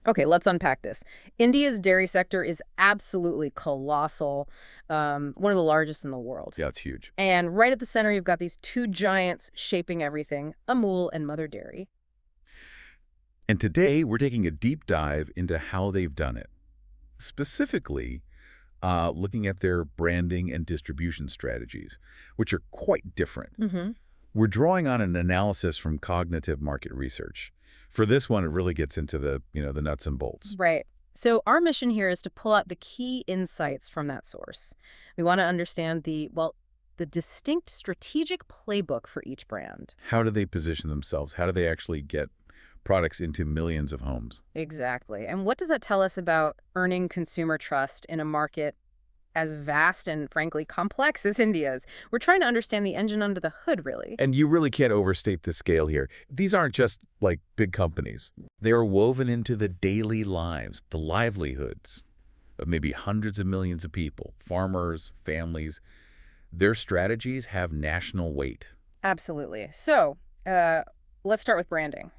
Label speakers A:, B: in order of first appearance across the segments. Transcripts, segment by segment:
A: Okay, let's unpack this. India's dairy sector is absolutely colossal, one of the largest in the world.
B: Yeah, it's huge.
A: And right at the center, you've got these two giants shaping everything, Amul and Mother Dairy.
B: And today, we're taking a deep dive into how they've done it. Specifically, looking at their branding and distribution strategies, which are quite different.
A: Mm-hmm.
B: We're drawing on an analysis from cognitive market research. For this one, it really gets into the nuts and bolts.
A: Right. So our mission here is to pull out the key insights from that source. We want to understand the distinct strategic playbook for each brand.
B: How do they position themselves? How do they actually get products into millions of homes?
A: Exactly. And what does that tell us about earning consumer trust in a market as vast and, frankly, complex as India's? We're trying to understand the engine under the hood, really.
B: And you really can't overstate the scale here. These aren't just like big companies. They are woven into the daily lives, the livelihoods of maybe hundreds of millions of people, farmers, families. Their strategies have national weight.
A: Absolutely. So let's start with branding.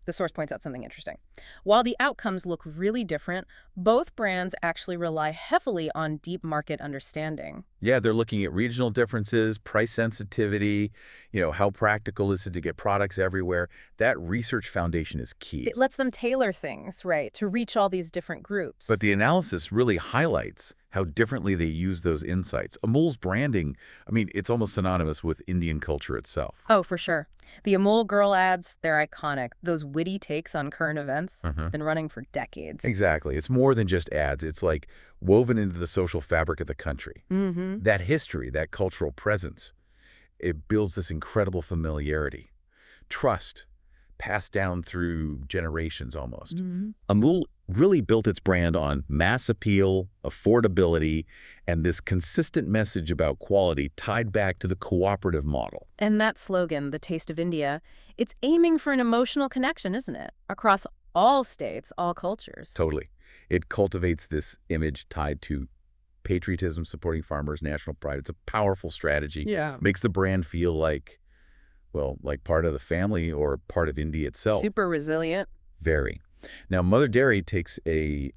A: The source points out something interesting. While the outcomes look really different, both brands actually rely heavily on deep market understanding.
B: Yeah, they're looking at regional differences, price sensitivity, how practical is it to get products everywhere. That research foundation is key.
A: It lets them tailor things, right, to reach all these different
B: But
A: groups.
B: the analysis really highlights how differently they use those insights. Amul's branding, I mean, it's almost synonymous with Indian culture itself.
A: Oh, for sure. The Amul Girl ads, they're iconic. Those witty takes on current events, been running for decades.
B: Exactly. It's more than just ads. It's like woven into the social fabric of the country.
A: Mm-hmm.
B: That history, that cultural presence, it builds this incredible familiarity, trust, passed down through generations almost.
A: Mm-hmm.
B: Amul really built its brand on mass appeal, affordability, and this consistent message about quality tied back to the cooperative model.
A: And that slogan, The Taste of India, it's aiming for an emotional connection, isn't it? Across all states, all cultures.
B: Totally. It cultivates this image tied to patriotism, supporting farmers, national pride. It's a powerful strategy.
A: Yeah.
B: Makes the brand feel like, well, like part of the family or part of India itself.
A: Super resilient.
B: Very. Now, Mother Dairy takes a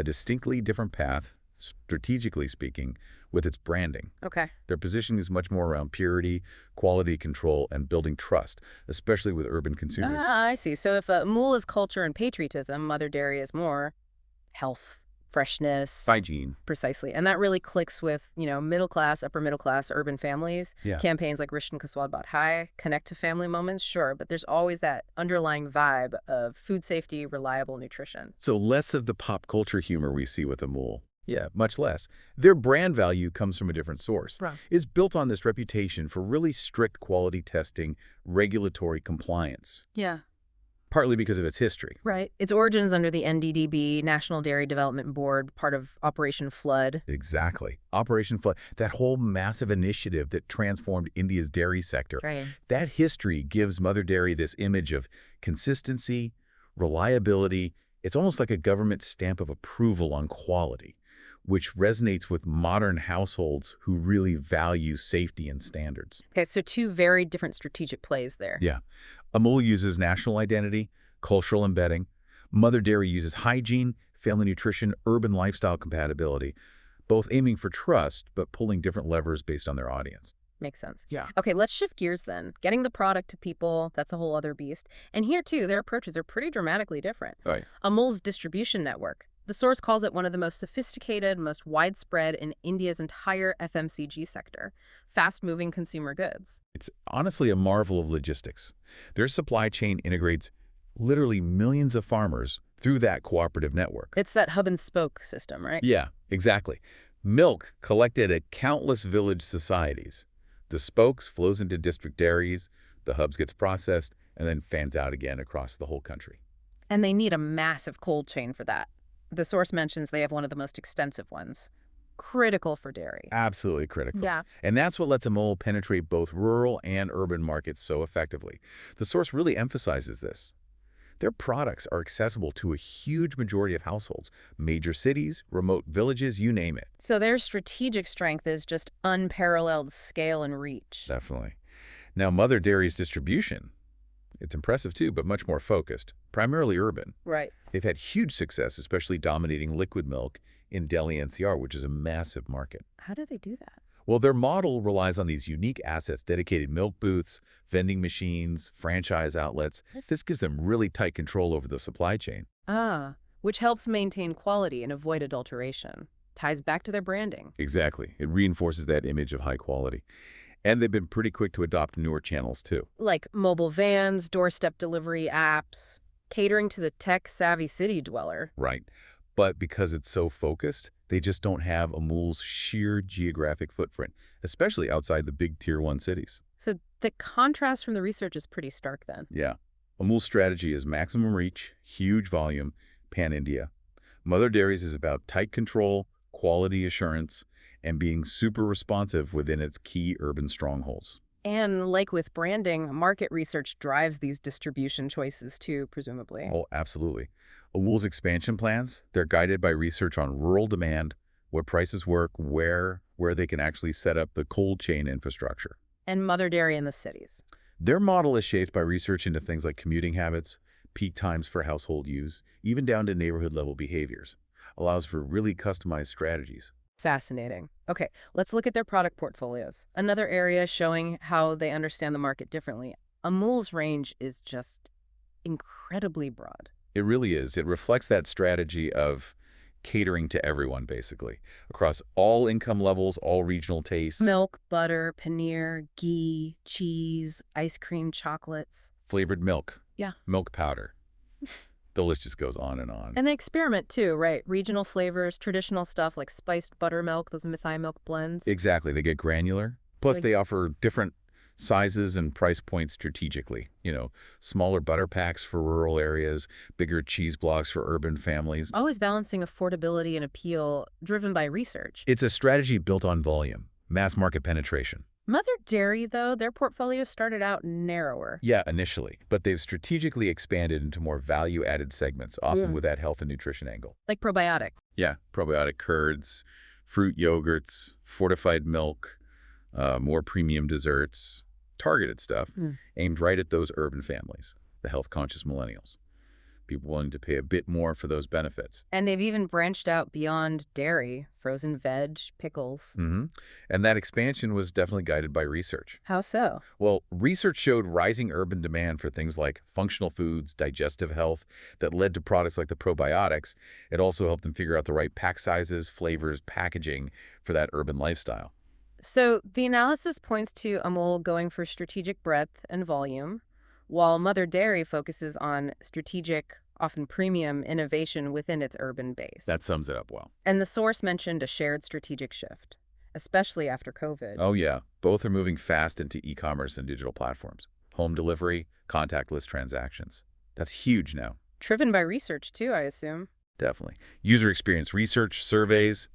B: distinctly different path, strategically speaking, with its branding.
A: Okay.
B: Their positioning is much more around purity, quality control, and building trust, especially with urban consumers.
A: Ah, I see. So if Amul is culture and patriotism, Mother Dairy is more health, freshness.
B: Hygiene.
A: Precisely. And that really clicks with, middle class, upper middle class, urban families.
B: Yeah.
A: Campaigns like Rishtan Kaswad Baat Hai connect to family moments, sure, but there's always that underlying vibe of food safety, reliable nutrition.
B: So less of the pop culture humor we see with Amul. Yeah, much less. Their brand value comes from a different source.
A: Right.
B: It's built on this reputation for really strict quality testing, regulatory compliance,
A: Yeah.
B: partly because of its history.
A: Right. Its origins under the NDDB, National Dairy Development Board, part of Operation Flood.
B: Exactly. Operation Flood, that whole massive initiative that transformed India's dairy sector.
A: Right.
B: That history gives Mother Dairy this image of consistency, reliability. It's almost like a government stamp of approval on quality, which resonates with modern households who really value safety and standards.
A: Okay, so two very different strategic plays there.
B: Yeah. Amul uses national identity, cultural embedding. Mother Dairy uses hygiene, family nutrition, urban lifestyle compatibility, both aiming for trust, but pulling different levers based on their audience.
A: Makes sense.
B: Yeah.
A: Okay, let's shift gears then. Getting the product to people, that's a whole other beast. And here, too, their approaches are pretty dramatically different.
B: Right.
A: Amul's distribution network. The source calls it one of the most sophisticated, most widespread in India's entire FMCG sector, fast-moving consumer goods.
B: It's honestly a marvel of logistics. Their supply chain integrates literally millions of farmers through that cooperative network.
A: It's that hub and spoke system, right?
B: Yeah, exactly. Milk collected at countless village societies. The spokes flows into district dairies, the hubs gets processed, and then fans out again across the whole country.
A: And they need a massive cold chain for that. The source mentions they have one of the most extensive ones. Critical for dairy.
B: Absolutely critical.
A: Yeah.
B: And that's what lets Amul penetrate both rural and urban markets so effectively. The source really emphasizes this. Their products are accessible to a huge majority of households, major cities, remote villages, you name it.
A: So their strategic strength is just unparalleled scale and reach.
B: Definitely. Now, Mother Dairy's distribution, It's impressive too, but much more focused, primarily urban.
A: Right.
B: They've had huge success, especially dominating liquid milk in Delhi NCR, which is a massive market.
A: How do they do that?
B: Well, their model relies on these unique assets, dedicated milk booths, vending machines, franchise outlets. This gives them really tight control over the supply chain.
A: Ah, which helps maintain quality and avoid adulteration. Ties back to their branding.
B: Exactly. It reinforces that image of high quality. And they've been pretty quick to adopt newer channels, too.
A: Like mobile vans, doorstep delivery apps, catering to the tech-savvy city dweller.
B: Right. But because it's so focused, they just don't have Amul's sheer geographic footprint, especially outside the big Tier 1 cities.
A: So the contrast from the research is pretty stark then.
B: Yeah. Amul's strategy is maximum reach, huge volume, pan-India. Mother Dairy's is about tight control, quality assurance, and being super responsive within its key urban strongholds.
A: And like with branding, market research drives these distribution choices too, presumably.
B: Oh, absolutely. Amul's expansion plans, they're guided by research on rural demand, what prices work, where they can actually set up the cold chain infrastructure.
A: And Mother Dairy in the cities.
B: Their model is shaped by research into things like commuting habits, peak times for household use, even down to neighborhood-level behaviors. Allows for really customized strategies.
A: Fascinating. Okay, let's look at their product portfolios. Another area showing how they understand the market differently. Amul's range is just incredibly broad.
B: It really is. It reflects that strategy of catering to everyone, basically, across all income levels, all regional tastes.
A: Milk, butter, paneer, ghee, cheese, ice cream, chocolates.
B: Flavored milk.
A: Yeah.
B: Milk powder. The list just goes on and on.
A: And they experiment too, right? Regional flavors, traditional stuff like spiced buttermilk, those Mathai milk blends.
B: Exactly. They get granular. Plus,
A: Like-
B: they offer different sizes and price points strategically. Smaller butter packs for rural areas, bigger cheese blocks for urban families.
A: Always balancing affordability and appeal, driven by research.
B: It's a strategy built on volume, mass market penetration.
A: Mother Dairy, though, their portfolio started out narrower.
B: Yeah, initially. But they've strategically expanded into more value-added segments, often with that health and nutrition angle.
A: Like probiotics.
B: Yeah, probiotic curds, fruit yogurts, fortified milk, more premium desserts, targeted stuff aimed right at those urban families, the health-conscious millennials. People willing to pay a bit more for those benefits.
A: And they've even branched out beyond dairy, frozen veg, pickles.
B: And that expansion was definitely guided by research.
A: How so?
B: Well, research showed rising urban demand for things like functional foods, digestive health, that led to products like the probiotics. It also helped them figure out the right pack sizes, flavors, packaging for that urban lifestyle.
A: So the analysis points to Amul going for strategic breadth and volume, while Mother Dairy focuses on strategic, often premium innovation within its urban base.
B: That sums it up well.
A: And the source mentioned a shared strategic shift, especially after COVID.
B: Oh, yeah. Both are moving fast into e-commerce and digital platforms. Home delivery, contactless transactions. That's huge now.
A: Driven by research, too, I assume.
B: Definitely. User experience research, surveys,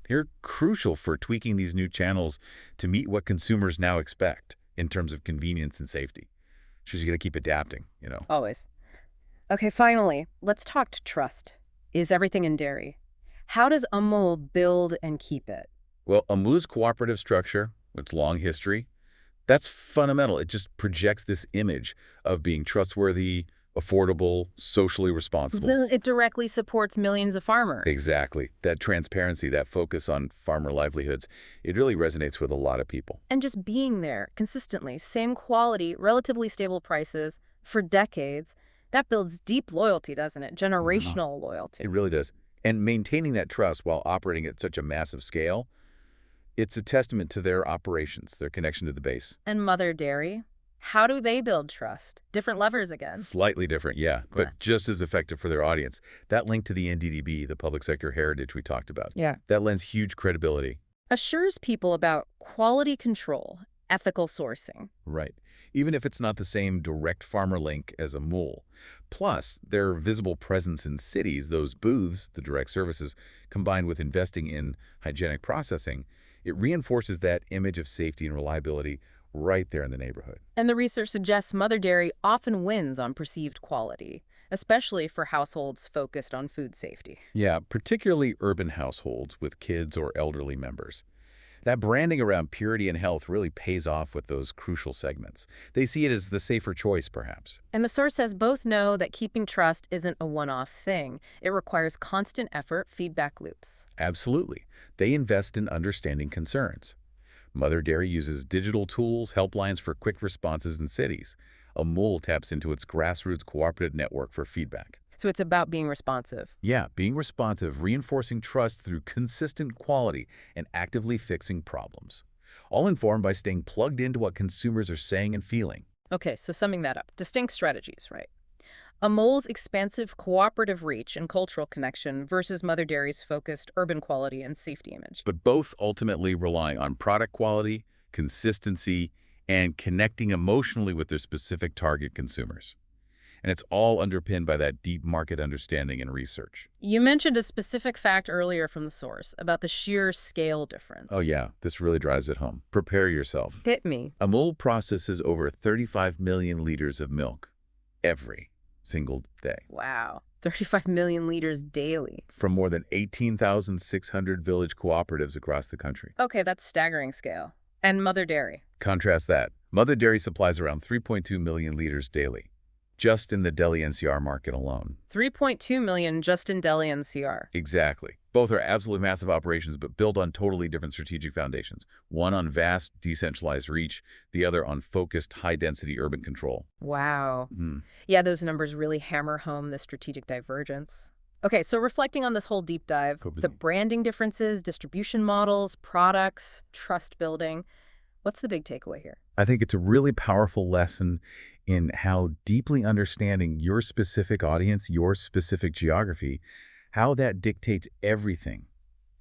B: they're crucial for tweaking these new channels to meet what consumers now expect in terms of convenience and safety. She's going to keep adapting.
A: Always. Okay, finally, let's talk to trust. Is everything in dairy? How does Amul build and keep it?
B: Well, Amul's cooperative structure, its long history, that's fundamental. It just projects this image of being trustworthy, affordable, socially responsible.
A: It directly supports millions of farmers.
B: Exactly. That transparency, that focus on farmer livelihoods, it really resonates with a lot of people.
A: And just being there consistently, same quality, relatively stable prices for decades, that builds deep loyalty, doesn't it? Generational loyalty.
B: It really does. And maintaining that trust while operating at such a massive scale, it's a testament to their operations, their connection to the base.
A: And Mother Dairy? How do they build trust? Different levers again.
B: Slightly different, yeah, but just as effective for their audience. That link to the NDDB, the public sector heritage we talked about,
A: Yeah.
B: that lends huge credibility.
A: Assures people about quality control, ethical sourcing.
B: Right. Even if it's not the same direct farmer link as Amul. Plus, their visible presence in cities, those booths, the direct services, combined with investing in hygienic processing, it reinforces that image of safety and reliability right there in the neighborhood.
A: And the research suggests Mother Dairy often wins on perceived quality, especially for households focused on food safety.
B: Yeah, particularly urban households with kids or elderly members. That branding around purity and health really pays off with those crucial segments. They see it as the safer choice, perhaps.
A: And the source says both know that keeping trust isn't a one-off thing. It requires constant effort, feedback loops.
B: Absolutely. They invest in understanding concerns. Mother Dairy uses digital tools, helplines for quick responses in cities. Amul taps into its grassroots cooperative network for feedback.
A: So it's about being responsive.
B: Yeah, being responsive, reinforcing trust through consistent quality, and actively fixing problems. All informed by staying plugged into what consumers are saying and feeling.
A: Okay, so summing that up, distinct strategies, right? Amul's expansive cooperative reach and cultural connection versus Mother Dairy's focused urban quality and safety image.
B: But both ultimately rely on product quality, consistency, and connecting emotionally with their specific target consumers. And it's all underpinned by that deep market understanding and research.
A: You mentioned a specific fact earlier from the source about the sheer scale difference.
B: Oh yeah, this really drives it home. Prepare yourself.
A: Hit me.
B: Amul processes over 35 million liters of milk every single day
A: Wow. 35 million liters daily.
B: from more than 18,600 village cooperatives across the country.
A: Okay, that's staggering scale. And Mother Dairy.
B: Contrast that. Mother Dairy supplies around 3.2 million liters daily, just in the Delhi NCR market alone.
A: 3.2 million just in Delhi NCR.
B: Exactly. Both are absolutely massive operations, but built on totally different strategic foundations. One on vast, decentralized reach, the other on focused, high-density urban control.
A: Wow.
B: Hmm.
A: Yeah, those numbers really hammer home the strategic divergence. Okay, so reflecting on this whole deep dive, the branding differences, distribution models, products, trust building, what's the big takeaway here?
B: I think it's a really powerful lesson in how deeply understanding your specific audience, your specific geography, how that dictates everything,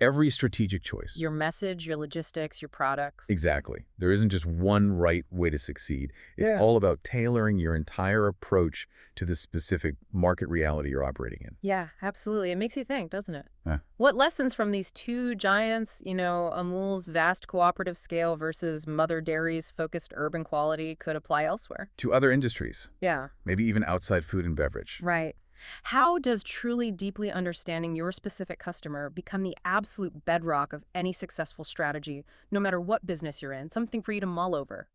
B: every strategic choice.
A: Your message, your logistics, your products.
B: Exactly. There isn't just one right way to succeed. It's
A: Yeah.
B: all about tailoring your entire approach to the specific market reality you're operating in.
A: Yeah, absolutely. It makes you think, doesn't it?
B: Huh.
A: What lessons from these two giants, Amul's vast cooperative scale versus Mother Dairy's focused urban quality, could apply elsewhere?
B: To other industries,
A: Yeah,
B: maybe even outside food and beverage.
A: right. How does truly deeply understanding your specific customer become the absolute bedrock of any successful strategy, no matter what business you're in? Something for you to mull over.